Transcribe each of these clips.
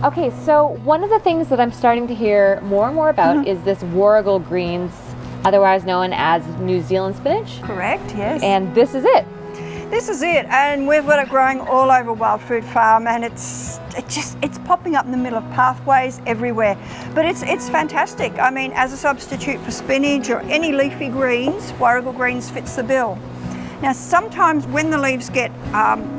Okay, so one of the things that I'm starting to hear more and more about is this Warrigal greens, otherwise known as New Zealand spinach. Correct, yes. And this is it. This is it, and we've got it growing all over Wild Food Farm, and it's popping up in the middle of pathways everywhere. But it's fantastic. I mean, as a substitute for spinach or any leafy greens, Warrigal greens fits the bill. Now, sometimes when the leaves get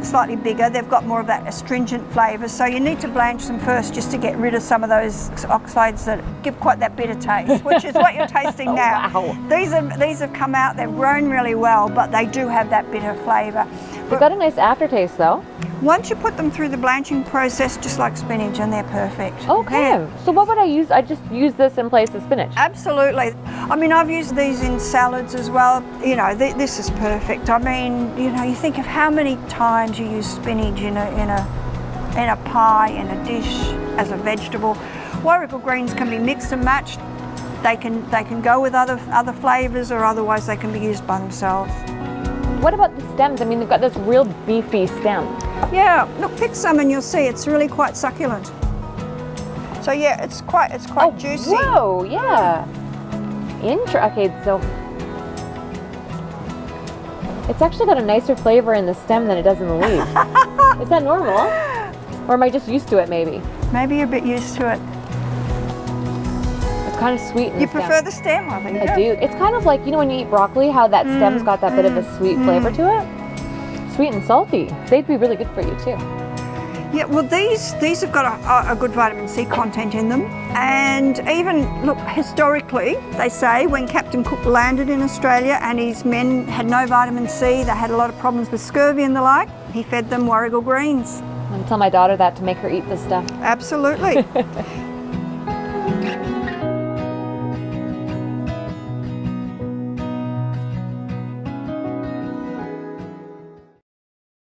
slightly bigger, they've got more of that astringent flavour, so you need to blanch them first just to get rid of some of those oxides that give quite that bitter taste, which is what you're tasting now. Wow. These have come out, they've grown really well, but they do have that bitter flavour. They've got a nice aftertaste though. Once you put them through the blanching process, just like spinach, and they're perfect. Okay, Yeah. so what would I use? I just use this in place of spinach. Absolutely. I mean, I've used these in salads as well. You know, this is perfect. I mean, you know, you think of how many times you use spinach in a pie, in a dish, as a vegetable. Warrigal greens can be mixed and matched. They can go with other flavours, or otherwise they can be used by themselves. What about the stems? I mean, they've got this real beefy stem. Yeah, look, pick some and you'll see it's really quite succulent. So yeah, it's quite juicy. Whoa, yeah. Okay, so it's actually got a nicer flavor in the stem than it does in the leaves. Is that normal? Or am I just used to it maybe? Maybe you're a bit used to it. It's kind of sweet in You the stem. prefer the stem, I think. I do. It's kind of like, you know, when you eat broccoli, how that stem's got that bit of a sweet flavor to it? Sweet and salty. They'd be really good for you too. Yeah, well, these have got a good vitamin C content in them. And even, look, historically, they say when Captain Cook landed in Australia and his men had no vitamin C, they had a lot of problems with scurvy and the like, he fed them Warrigal greens. I'm gonna tell my daughter that to make her eat this stuff. Absolutely.